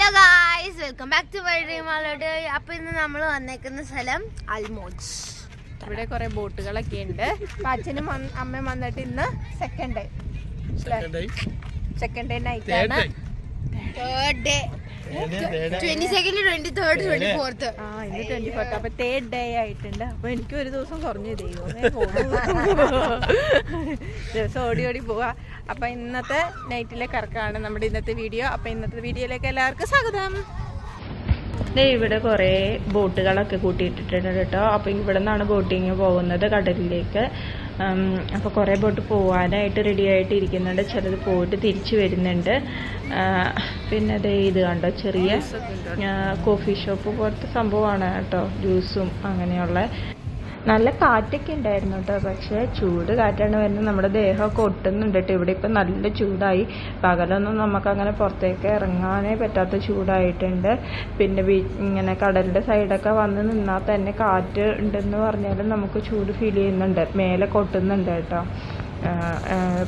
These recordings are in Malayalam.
Hello guys, welcome back to my dream world. അപ്പൊ ഇന്ന് നമ്മൾ വന്നേക്കുന്ന സ്ഥലം അൽമോജ്. ഇവിടെ കുറെ ബോട്ടുകളൊക്കെ ഉണ്ട്. അച്ഛനും അമ്മയും വന്നിട്ട് ഇന്ന് സെക്കൻഡ് ഡേ നൈറ്റ് ആണ്. Third day 22nd, 23rd, 24th. ഇന്ന് 24th. അപ്പൊ തേർഡ് ഡേ ആയിട്ടുണ്ട്. അപ്പൊ എനിക്ക് ഒരു ദിവസം കുറഞ്ഞു ദൈവമേ ദിവസം ഓടി ഓടി പോവാ. അപ്പൊ ഇന്നത്തെ നൈറ്റിലെ കറക്കാണ് നമ്മുടെ ഇന്നത്തെ വീഡിയോ. അപ്പൊ ഇന്നത്തെ വീഡിയോയിലേക്ക് എല്ലാവർക്കും സ്വാഗതം. ഇവിടെ കുറേ ബോട്ടുകളൊക്കെ കൂട്ടിയിട്ടിട്ടുണ്ട് കേട്ടോ. അപ്പം ഇവിടെ നിന്നാണ് ബോട്ടിങ് പോകുന്നത് കടലിലേക്ക്. അപ്പോൾ കുറേ ബോട്ട് പോകാനായിട്ട് റെഡി ആയിട്ട് ഇരിക്കുന്നുണ്ട്. ചിലത് പോയിട്ട് തിരിച്ചു വരുന്നുണ്ട്. പിന്നെ ഇത് കണ്ടോ, ചെറിയ കോഫി ഷോപ്പ് പോലത്തെ സംഭവമാണ് കേട്ടോ. ജ്യൂസും അങ്ങനെയുള്ള നല്ല കാറ്റൊക്കെ ഉണ്ടായിരുന്നു കേട്ടോ. പക്ഷേ ചൂട് കാറ്റാണ് വരുന്നത്. നമ്മുടെ ദേഹമൊക്കെ ഒട്ടുന്നുണ്ട് കേട്ടോ. ഇവിടെ ഇപ്പം നല്ല ചൂടായി. പകലൊന്നും നമുക്കങ്ങനെ പുറത്തേക്ക് ഇറങ്ങാനേ പറ്റാത്ത ചൂടായിട്ടുണ്ട്. പിന്നെ ഇങ്ങനെ കടലിൻ്റെ സൈഡൊക്കെ വന്ന് നിന്നാൽ തന്നെ കാറ്റ് ഉണ്ടെന്ന് പറഞ്ഞാലും നമുക്ക് ചൂട് ഫീൽ ചെയ്യുന്നുണ്ട്. മേലെ കൊട്ടുന്നുണ്ട് കേട്ടോ.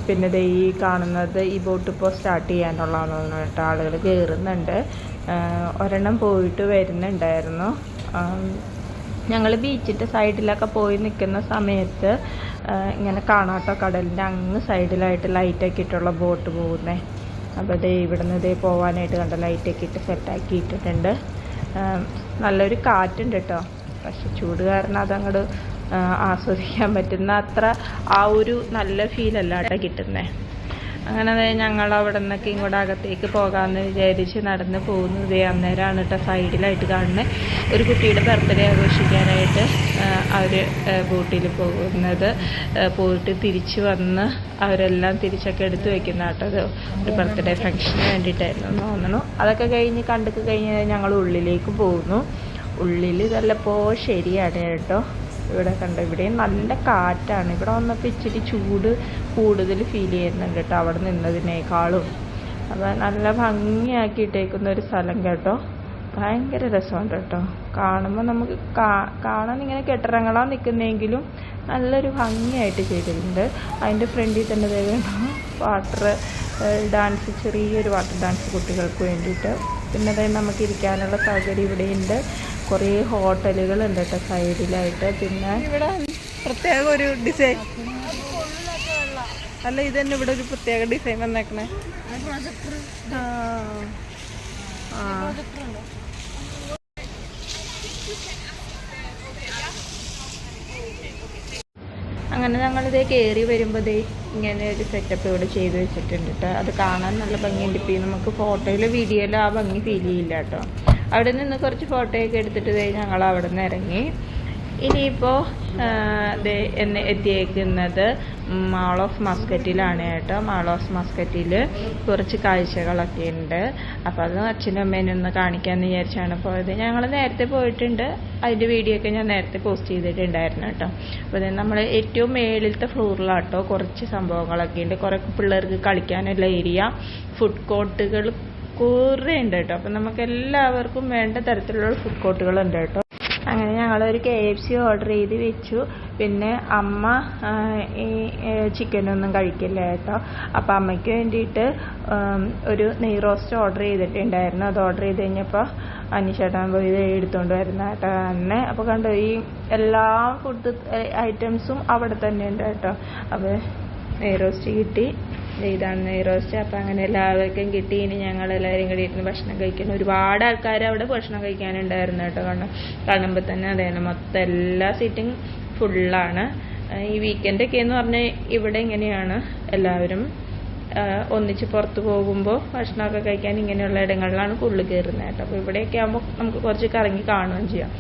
പിന്നെ ഈ കാണുന്നത് ഈ ബോട്ട് ഇപ്പോൾ സ്റ്റാർട്ട് ചെയ്യാനുള്ളതാണ് കേട്ടോ. ആളുകൾ കയറുന്നുണ്ട്. ഒരെണ്ണം പോയിട്ട് വരുന്നുണ്ടായിരുന്നു. ഞങ്ങൾ ബീച്ചിൻ്റെ സൈഡിലൊക്കെ പോയി നിൽക്കുന്ന സമയത്ത് ഇങ്ങനെ കാണാട്ടോ, കടലിൻ്റെ അങ്ങ് സൈഡിലായിട്ട് ലൈറ്റൊക്കെ ഇട്ടുള്ള ബോട്ട് പോകുന്നത്. അപ്പോൾ ഇവിടെ നിന്ന് പോകാനായിട്ട് കണ്ട ലൈറ്റൊക്കെ ഇട്ട് സെറ്റാക്കി ഇട്ടിട്ടുണ്ട്. നല്ലൊരു കാറ്റുണ്ട് കേട്ടോ. പക്ഷെ ചൂട് കാരണം അതങ്ങോട്ട് ആസ്വദിക്കാൻ പറ്റുന്ന അത്ര ആ ഒരു നല്ല ഫീലല്ല കേട്ടോ കിട്ടുന്നത്. അങ്ങനെ ഞങ്ങൾ അവിടെ നിന്നൊക്കെ ഇങ്ങോട്ട് അകത്തേക്ക് പോകാമെന്ന് വിചാരിച്ച് നടന്ന് പോകുന്നത് അന്നേരമാണ് കേട്ടോ സൈഡിലായിട്ട് കാണുന്നത്. ഒരു കുട്ടിയുടെ ബർത്ത്ഡേ ആഘോഷിക്കാനായിട്ട് അവർ ബോട്ടിൽ പോകുന്നത്. പോയിട്ട് തിരിച്ച് വന്ന് അവരെല്ലാം തിരിച്ചൊക്കെ എടുത്ത് വെക്കുന്ന കേട്ടോ. അത് ഒരു ബർത്ത്ഡേ ഫംഗ്ഷന് വേണ്ടിയിട്ടായിരുന്നു തോന്നുന്നു. അതൊക്കെ കഴിഞ്ഞ് കഴിഞ്ഞ് ഞങ്ങൾ ഉള്ളിലേക്ക് പോകുന്നു. ഉള്ളിൽ നല്ലപ്പോൾ ശരിയാണ് കേട്ടോ. ഇവിടെ കണ്ടോ, ഇവിടെയും നല്ല കാറ്റാണ്. ഇവിടെ വന്നപ്പോൾ ഇച്ചിരി ചൂട് കൂടുതൽ ഫീൽ ചെയ്യുന്നുണ്ട് കേട്ടോ അവിടെ നിന്നതിനേക്കാളും. അപ്പോൾ നല്ല ഭംഗിയാക്കിയിട്ടേക്കുന്ന ഒരു സ്ഥലം കേട്ടോ. ഭയങ്കര രസമുണ്ട് കേട്ടോ. കാണുമ്പോൾ നമുക്ക് കാണാൻ ഇങ്ങനെ കെട്ടിറങ്ങാൻ നിൽക്കുന്നെങ്കിലും നല്ലൊരു ഭംഗിയായിട്ട് ചെയ്തിട്ടുണ്ട്. അതിൻ്റെ ഫ്രണ്ടിൽ തന്നെ വേണം വാട്ടർ ഡാൻസ്, ചെറിയൊരു വാട്ടർ ഡാൻസ് കുട്ടികൾക്ക് വേണ്ടിയിട്ട്. പിന്നെ അതായത് നമുക്ക് ഇരിക്കാനുള്ള സൗകര്യം ഇവിടെയുണ്ട്. കുറേ ഹോട്ടലുകളുണ്ട് കേട്ടോ സൈഡിലായിട്ട്. പിന്നെ ഇവിടെ പ്രത്യേക ഒരു ഡിസൈൻ അല്ല, ഇത് തന്നെ ഇവിടെ ഒരു പ്രത്യേക ഡിസൈൻ വന്നേക്കണേ. അങ്ങനെ ഞങ്ങളിതേ കയറി വരുമ്പോൾ ഇങ്ങനെ ഒരു സെറ്റപ്പ് ഇവിടെ ചെയ്ത് വെച്ചിട്ടുണ്ട് കേട്ടോ. അത് കാണാൻ നല്ല ഭംഗിയുണ്ട്. ഇപ്പം നമുക്ക് ഫോട്ടോയിലോ വീഡിയോയിലോ ആ ഭംഗി ഫീൽ ചെയ്യില്ല കേട്ടോ. അവിടെ നിന്ന് കുറച്ച് ഫോട്ടോയൊക്കെ എടുത്തിട്ട് ഞങ്ങൾ അവിടെ നിന്ന് ഇറങ്ങി. ഇനിയിപ്പോൾ എന്നെ എത്തിയേക്കുന്നത് മാൾ ഓഫ് മസ്കറ്റിലാണ് കേട്ടോ. മാൾ ഓഫ് മസ്കറ്റിൽ കുറച്ച് കാഴ്ചകളൊക്കെ ഉണ്ട്. അപ്പോൾ അത് അച്ഛനും അമ്മേനെ ഒന്ന് കാണിക്കാമെന്ന് വിചാരിച്ചാണ് പോയത്. ഞങ്ങൾ നേരത്തെ പോയിട്ടുണ്ട്. അതിൻ്റെ വീഡിയോ ഒക്കെ ഞാൻ നേരത്തെ പോസ്റ്റ് ചെയ്തിട്ടുണ്ടായിരുന്നു കേട്ടോ. അപ്പോൾ നമ്മൾ ഏറ്റവും മേളിലത്തെ ഫ്ലോറിലാട്ടോ കുറച്ച് സംഭവങ്ങളൊക്കെ ഉണ്ട്. കുറേ പിള്ളേർക്ക് കളിക്കാനുള്ള ഏരിയ, ഫുഡ് കോർട്ടുകൾ കുറേ ഉണ്ട് കേട്ടോ. അപ്പം നമുക്ക് എല്ലാവർക്കും വേണ്ട തരത്തിലുള്ള ഫുഡ് കോർട്ടുകളുണ്ട് കേട്ടോ. അങ്ങനെ ഞങ്ങളൊരു KFC ഓർഡർ ചെയ്ത് വെച്ചു. പിന്നെ അമ്മ ഈ ചിക്കനൊന്നും കഴിക്കില്ല കേട്ടോ. അപ്പം അമ്മയ്ക്ക് വേണ്ടിയിട്ട് ഒരു നെയ് റോസ്റ്റ് ഓർഡർ ചെയ്തിട്ടുണ്ടായിരുന്നു. അത് ഓർഡർ ചെയ്ത് കഴിഞ്ഞപ്പോൾ അനിച്ചേട്ടൻ പോയി എടുത്തുകൊണ്ട് വരുന്ന കേട്ടോ തന്നെ. അപ്പോൾ കണ്ടോ, ഈ എല്ലാ ഫുഡ് ഐറ്റംസും അവിടെ തന്നെ ഉണ്ട് കേട്ടോ. അപ്പോൾ നെയ് റോസ്റ്റ് കിട്ടി. ഇതാണ് നെയ് റോസ്റ്റ്. അപ്പം അങ്ങനെ എല്ലാവർക്കും കിട്ടി. ഇനി ഞങ്ങളെല്ലാവരും കൂടി ഇരുന്ന് ഭക്ഷണം കഴിക്കുന്നു. ഒരുപാട് ആൾക്കാർ അവിടെ ഭക്ഷണം കഴിക്കാനുണ്ടായിരുന്നു കേട്ടോ. കാണുമ്പോൾ തന്നെ അതാണ് മൊത്തം എല്ലാ സീറ്റിംഗ് ഫുള്ളാണ്. ഈ വീക്കെൻഡൊക്കെ എന്ന് പറഞ്ഞാൽ ഇവിടെ ഇങ്ങനെയാണ്. എല്ലാവരും ഒന്നിച്ച് പുറത്ത് പോകുമ്പോൾ ഭക്ഷണമൊക്കെ കഴിക്കാൻ ഇങ്ങനെയുള്ള ഇടങ്ങളിലാണ് കൂടുതൽ കയറുന്നത് കേട്ടോ. അപ്പോൾ ഇവിടെയൊക്കെ ആകുമ്പോൾ നമുക്ക് കുറച്ച് കറങ്ങി കാണുകയും ചെയ്യാം.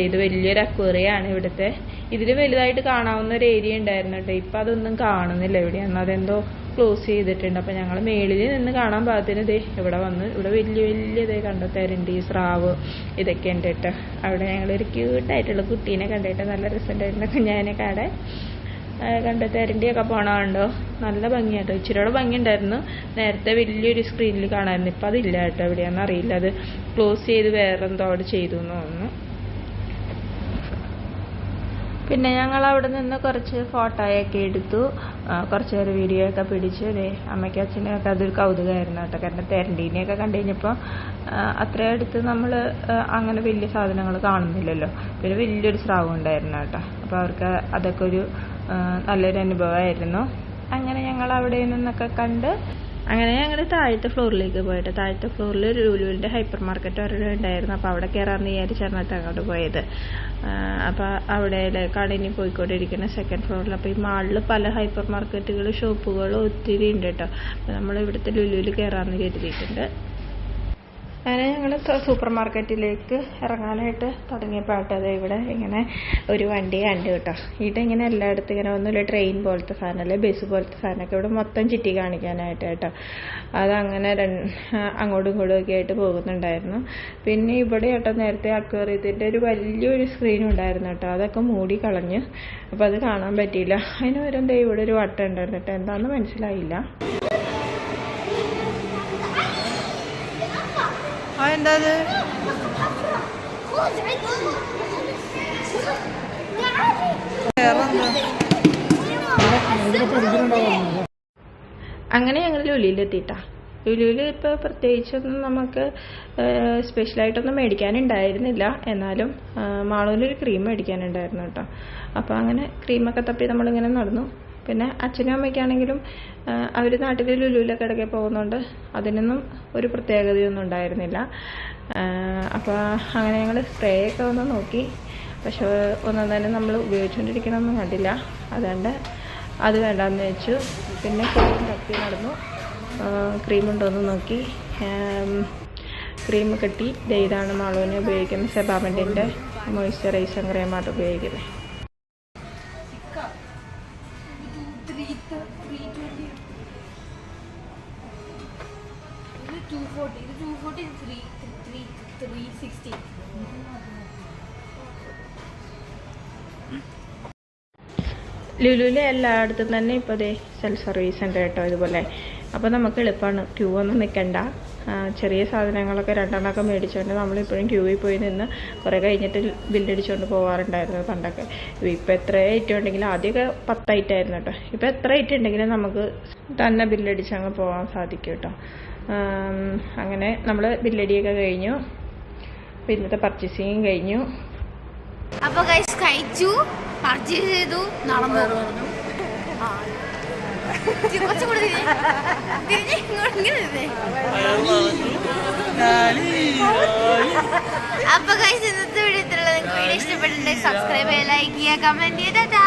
ഇത് വലിയൊരു അക്വേറിയാണ് ഇവിടുത്തെ. ഇതിൽ വലുതായിട്ട് കാണാവുന്ന ഒരു ഏരിയ ഉണ്ടായിരുന്നു കേട്ടോ. ഇപ്പം അതൊന്നും കാണുന്നില്ല എവിടെയാണ്. അതെന്തോ ക്ലോസ് ചെയ്തിട്ടുണ്ട്. അപ്പം ഞങ്ങൾ മേളിൽ നിന്ന് കാണാൻ പാകത്തിന് ഇവിടെ വന്ന് ഇവിടെ വലിയ കണ്ടോ തെരണ്ടി, സ്രാവ് ഇതൊക്കെ ഉണ്ട് കേട്ടോ. അവിടെ ഞങ്ങളൊരു ക്യൂട്ടായിട്ടുള്ള കുട്ടീനെ കണ്ടിട്ട് നല്ല രസമുണ്ടായിരുന്നു. കുഞ്ഞാനെ കാണാൻ കണ്ടോ. തെരണ്ടിയൊക്കെ പോണോ നല്ല ഭംഗിയാട്ടോ. ഇച്ചിരിയോടെ ഭംഗി ഉണ്ടായിരുന്നു നേരത്തെ വലിയൊരു സ്ക്രീനിൽ കാണാമായിരുന്നു. ഇപ്പം അതില്ല കേട്ടോ. എവിടെയാണെന്ന് അറിയില്ല. അത് ക്ലോസ് ചെയ്ത് വേറെ എന്തോ അവിടെ ചെയ്തു എന്ന് തോന്നുന്നു. പിന്നെ ഞങ്ങൾ അവിടെ നിന്ന് കുറച്ച് ഫോട്ടോയൊക്കെ എടുത്തു, കുറച്ച് നേരം വീഡിയോ ഒക്കെ പിടിച്ചു. അമ്മയ്ക്ക് അച്ഛനൊക്കെ അതൊരു കൗതുകമായിരുന്നു കേട്ടോ. കാരണം തെരണ്ടീനെയൊക്കെ കണ്ടു കഴിഞ്ഞപ്പോൾ അത്രയും അടുത്ത് നമ്മൾ അങ്ങനെ വലിയ സാധനങ്ങൾ കാണുന്നില്ലല്ലോ. പിന്നെ വലിയൊരു സ്രാവ് ഉണ്ടായിരുന്നു കേട്ടോ. അപ്പോൾ അവർക്ക് അതൊക്കെ ഒരു നല്ലൊരു അനുഭവമായിരുന്നു. അങ്ങനെ ഞങ്ങൾ അവിടെ നിന്നൊക്കെ കണ്ട് അങ്ങനെ ഞങ്ങൾ താഴത്തെ ഫ്ലോറിലേക്ക് പോയിട്ട്, താഴത്തെ ഫ്ലോറിൽ ലുലുവിൻ്റെ ഹൈപ്പർ മാർക്കറ്റ് ഒരെണ്ണം ഉണ്ടായിരുന്നു. അപ്പോൾ അവിടെ കയറാമെന്ന് വിചാരിച്ചാണ് അങ്ങോട്ട് പോയത്. അപ്പോൾ അവിടേക്കാണ് ഇനി പോയിക്കൊണ്ടിരിക്കുന്നത്, സെക്കൻഡ് ഫ്ലോറിൽ. അപ്പോൾ ഈ മാളിൽ പല ഹൈപ്പർ മാർക്കറ്റുകൾ, ഷോപ്പുകൾ ഒത്തിരി ഉണ്ട് കേട്ടോ. അപ്പോൾ നമ്മൾ ഇവിടുത്തെ ലുലുവിൽ കയറാമെന്ന് കരുതിയിട്ടുണ്ട്. അങ്ങനെ ഞങ്ങൾ സൂപ്പർ മാർക്കറ്റിലേക്ക് ഇറങ്ങാനായിട്ട് തുടങ്ങിയപ്പോൾ അത് ഇവിടെ ഇങ്ങനെ ഒരു വണ്ടി കണ്ടു കേട്ടോ. ഇങ്ങനെ എല്ലായിടത്തും ഇങ്ങനെ ഒന്നുമില്ല ട്രെയിൻ പോലത്തെ സാധനം, അല്ലെ ബസ് പോലത്തെ സാധനമൊക്കെ ഇവിടെ മൊത്തം ചുറ്റി കാണിക്കാനായിട്ട് കേട്ടോ. അതങ്ങനെ അങ്ങോട്ടും ഇങ്ങോട്ടും ഒക്കെ ആയിട്ട് പോകുന്നുണ്ടായിരുന്നു. പിന്നെ ഇവിടെ കേട്ടോ നേരത്തെ അക്വേറിയത്തിൻ്റെ ഒരു വലിയൊരു സ്ക്രീൻ ഉണ്ടായിരുന്നു കേട്ടോ. അതൊക്കെ മൂടി കളഞ്ഞ്, അപ്പോൾ അത് കാണാൻ പറ്റിയില്ല. അതിന് വരും ഇവിടെ ഒരു വട്ടം ഉണ്ടായിരുന്നു കേട്ടോ. എന്താണെന്ന് മനസ്സിലായില്ല. എന്താ അങ്ങനെ ഞങ്ങൾ ലുലുവിലെത്തിയിട്ടാ. ലുലുവിൽ ഇപ്പോൾ പ്രത്യേകിച്ചൊന്നും നമുക്ക് സ്പെഷ്യലായിട്ടൊന്നും മേടിക്കാനുണ്ടായിരുന്നില്ല. എന്നാലും മാളൂനൊരു ക്രീം മേടിക്കാനുണ്ടായിരുന്നു കേട്ടോ. അപ്പോൾ അങ്ങനെ ക്രീമൊക്കെ തപ്പി നമ്മളിങ്ങനെ നടന്നു. പിന്നെ അച്ഛനും അമ്മയ്ക്കാണെങ്കിലും അവർ നാട്ടിൽ ലുലുവിലൊക്കെ ഇടയ്ക്ക് പോകുന്നുണ്ട്, അതിനൊന്നും ഒരു പ്രത്യേകതയൊന്നും ഉണ്ടായിരുന്നില്ല. അപ്പോൾ അങ്ങനെ ഞങ്ങൾ സ്പ്രേ ഒക്കെ ഒന്ന് നോക്കി, പക്ഷെ ഒന്നും തന്നെ നമ്മൾ ഉപയോഗിച്ചുകൊണ്ടിരിക്കണമെന്നും കണ്ടില്ല. അതുകൊണ്ട് അത് വേണ്ടാന്ന് വെച്ചു. പിന്നെ ക്രീം തപ്പി നടന്നു, ക്രീം ഉണ്ടോയെന്ന് നോക്കി. ക്രീം കിട്ടി. ഇതാണ് മാളൂന് ഉപയോഗിക്കുന്ന സെബാമെൻറ്റിൻ്റെ മോയ്സ്ചറൈസർ ക്രീമാണ് ഉപയോഗിക്കുന്നത്. ലുലുവിലെ എല്ലായിടത്തും തന്നെ ഇപ്പോൾ ദേ സെൽഫ് സർവീസ് ഉണ്ട് കേട്ടോ ഇതുപോലെ. അപ്പോൾ നമുക്ക് എളുപ്പമാണ്, ക്യൂ ഒന്നും നിൽക്കണ്ട. ചെറിയ സാധനങ്ങളൊക്കെ രണ്ടെണ്ണമൊക്കെ മേടിച്ചുകൊണ്ട് നമ്മളിപ്പോഴും ക്യൂവിൽ പോയി നിന്ന് കുറേ കഴിഞ്ഞിട്ട് ബില്ലടിച്ചുകൊണ്ട് പോകാറുണ്ടായിരുന്നു പണ്ടൊക്കെ. ഇപ്പോൾ എത്ര ഐറ്റം ഉണ്ടെങ്കിലും, ആദ്യമൊക്കെ 10 ഐറ്റം ആയിരുന്നു കേട്ടോ. ഇപ്പോൾ എത്ര ഐറ്റം ഉണ്ടെങ്കിലും നമുക്ക് തന്നെ ബില്ലടിച്ച് അങ്ങ് പോകാൻ സാധിക്കും കേട്ടോ. അങ്ങനെ നമ്മൾ ബില്ലടിയൊക്കെ കഴിഞ്ഞു. അപ്പോൾ ഇന്നത്തെ പർച്ചേസിങ് കഴിഞ്ഞു. അപ്പോൾ ഗൈസ് കഴിച്ചു, പർച്ചേസ് ചെയ്തു, നടന്നു. അപ്പൊ ഗൈസ് ഇന്നത്തെ വീഡിയോ ഇത്രയുള്ളത്. നിങ്ങൾക്ക് വീഡിയോ ഇഷ്ടപ്പെട്ടിട്ടുണ്ടെങ്കിൽ സബ്സ്ക്രൈബ് ചെയ്യുക, ലൈക്ക് ചെയ്യുക, കമന്റ് ചെയ്യുക.